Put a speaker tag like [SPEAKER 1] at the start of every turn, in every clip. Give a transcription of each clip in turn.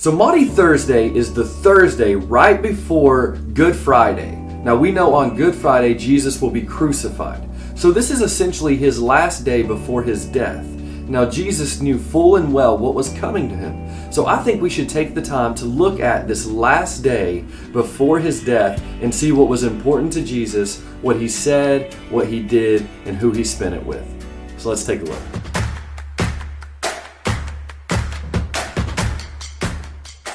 [SPEAKER 1] So Maundy Thursday is the Thursday right before Good Friday. Now we know on Good Friday Jesus will be crucified. So this is essentially his last day before his death. Now Jesus knew full and well what was coming to him. So I think we should take the time to look at this last day before his death and see what was important to Jesus, what he said, what he did, and who he spent it with. So let's take a look.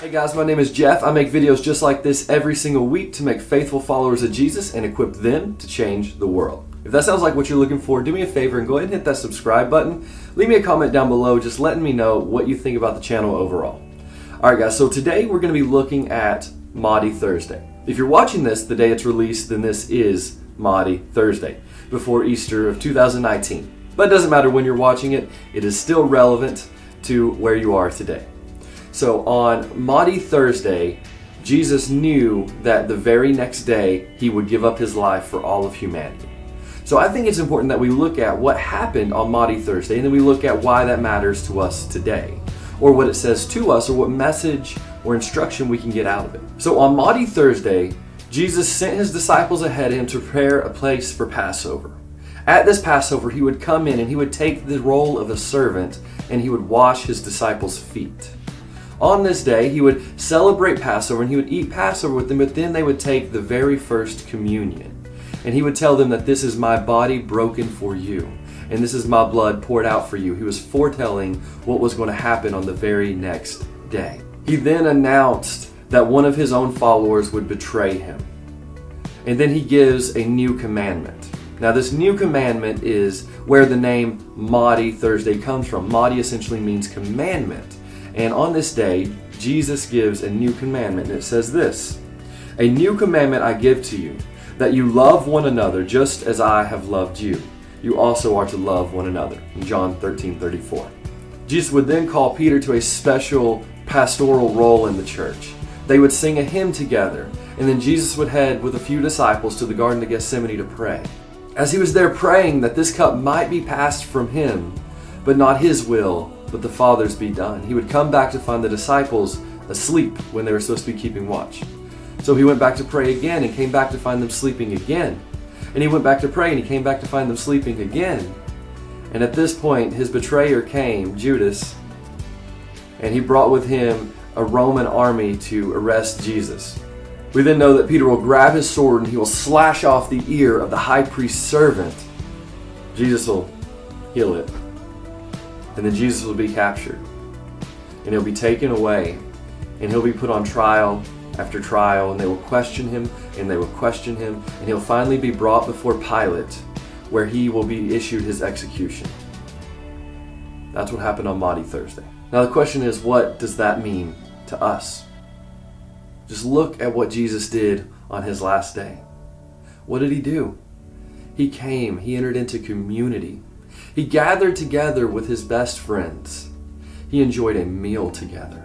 [SPEAKER 1] Hey guys, my name is Jeff. I make videos just like this every single week to make faithful followers of Jesus and equip them to change the world. If that sounds like what you're looking for, do me a favor and go ahead and hit that subscribe button. Leave me a comment down below just letting me know what you think about the channel overall. Alright guys, so today we're going to be looking at Maundy Thursday. If you're watching this the day it's released, then this is Maundy Thursday, before Easter of 2019. But it doesn't matter when you're watching it, it is still relevant to where you are today. So on Maundy Thursday, Jesus knew that the very next day he would give up his life for all of humanity. So I think it's important that we look at what happened on Maundy Thursday, and then we look at why that matters to us today, or what it says to us, or what message or instruction we can get out of it. So on Maundy Thursday, Jesus sent his disciples ahead of him to prepare a place for Passover. At this Passover, he would come in and he would take the role of a servant and he would wash his disciples' feet. On this day, he would celebrate Passover and he would eat Passover with them, but then they would take the very first communion. And he would tell them that this is my body broken for you, and this is my blood poured out for you. He was foretelling what was going to happen on the very next day. He then announced that one of his own followers would betray him. And then he gives a new commandment. Now this new commandment is where the name Maundy Thursday comes from. Maundy essentially means commandment. And on this day, Jesus gives a new commandment, and it says this: "A new commandment I give to you, that you love one another just as I have loved you. You also are to love one another." In John 13:34. Jesus would then call Peter to a special pastoral role in the church. They would sing a hymn together, and then Jesus would head with a few disciples to the Garden of Gethsemane to pray. As he was there praying that this cup might be passed from him, but not his will, but the Father's be done, he would come back to find the disciples asleep when they were supposed to be keeping watch. So he went back to pray again and came back to find them sleeping again. And he went back to pray and he came back to find them sleeping again. And at this point, his betrayer came, Judas, and he brought with him a Roman army to arrest Jesus. We then know that Peter will grab his sword and he will slash off the ear of the high priest's servant. Jesus will heal it. And then Jesus will be captured. And he'll be taken away. And he'll be put on trial after trial, and they will question him, and they will question him, and he'll finally be brought before Pilate, where he will be issued his execution. That's what happened on Maundy Thursday. Now the question is, what does that mean to us? Just look at what Jesus did on his last day. What did he do? He came, he entered into community. He gathered together with his best friends. He enjoyed a meal together.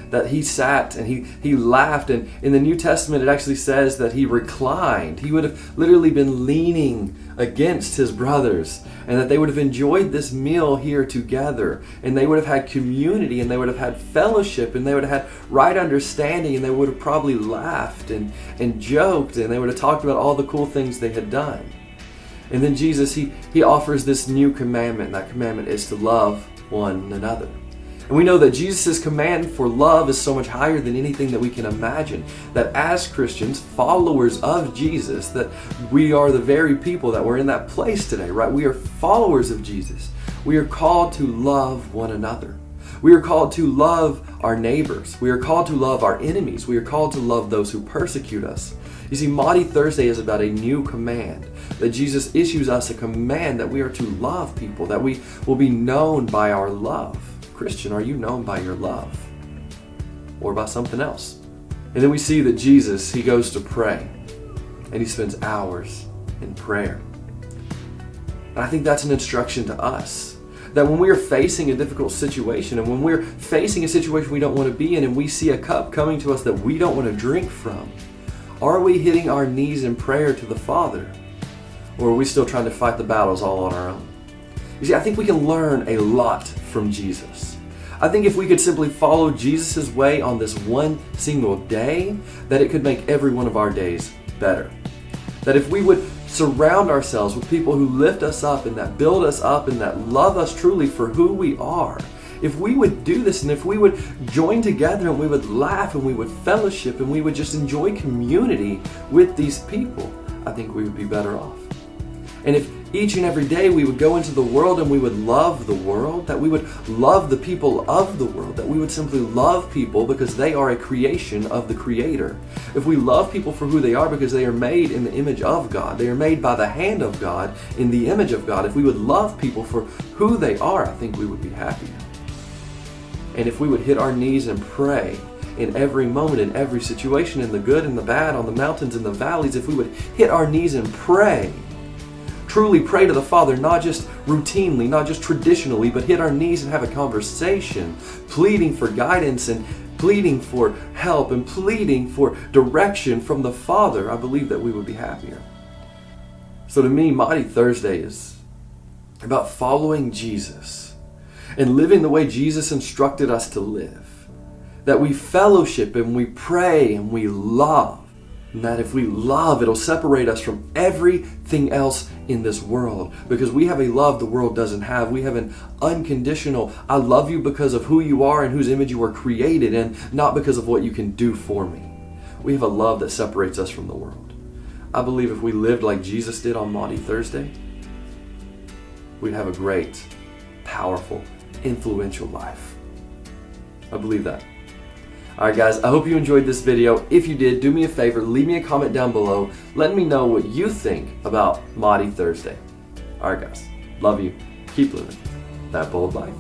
[SPEAKER 1] That he sat and he laughed, and in the New Testament it actually says that he reclined. He would have literally been leaning against his brothers, and that they would have enjoyed this meal here together, and they would have had community, and they would have had fellowship, and they would have had right understanding, and they would have probably laughed and joked, and they would have talked about all the cool things they had done. And then Jesus, he offers this new commandment, and that commandment is to love one another. And we know that Jesus' command for love is so much higher than anything that we can imagine. That as Christians, followers of Jesus, that we are the very people that we're in that place today, right? We are followers of Jesus. We are called to love one another. We are called to love our neighbors. We are called to love our enemies. We are called to love those who persecute us. You see, Maundy Thursday is about a new command. That Jesus issues us a command that we are to love people, that we will be known by our love. Christian, are you known by your love? Or by something else? And then we see that Jesus, he goes to pray. And he spends hours in prayer. And I think that's an instruction to us. That when we are facing a difficult situation, and when we're facing a situation we don't want to be in, and we see a cup coming to us that we don't want to drink from, are we hitting our knees in prayer to the Father? Or are we still trying to fight the battles all on our own? You see, I think we can learn a lot from Jesus. I think if we could simply follow Jesus' way on this one single day, that it could make every one of our days better. That if we would surround ourselves with people who lift us up and that build us up and that love us truly for who we are, if we would do this and if we would join together and we would laugh and we would fellowship and we would just enjoy community with these people, I think we would be better off. And if each and every day we would go into the world and we would love the world, that we would love the people of the world, that we would simply love people because they are a creation of the Creator. If we love people for who they are because they are made in the image of God, they are made by the hand of God, in the image of God, if we would love people for who they are, I think we would be happier. And if we would hit our knees and pray in every moment, in every situation, in the good and the bad, on the mountains and the valleys, if we would hit our knees and pray, truly pray to the Father, not just routinely, not just traditionally, but hit our knees and have a conversation, pleading for guidance and pleading for help and pleading for direction from the Father, I believe that we would be happier. So to me, Maundy Thursday is about following Jesus and living the way Jesus instructed us to live. That we fellowship and we pray and we love. And that if we love, it'll separate us from everything else in this world. Because we have a love the world doesn't have. We have an unconditional, I love you because of who you are and whose image you are created in, not because of what you can do for me. We have a love that separates us from the world. I believe if we lived like Jesus did on Maundy Thursday, we'd have a great, powerful, influential life. I believe that. Alright guys, I hope you enjoyed this video. If you did, do me a favor, leave me a comment down below. Let me know what you think about Maundy Thursday. Alright guys, love you. Keep living that bold life.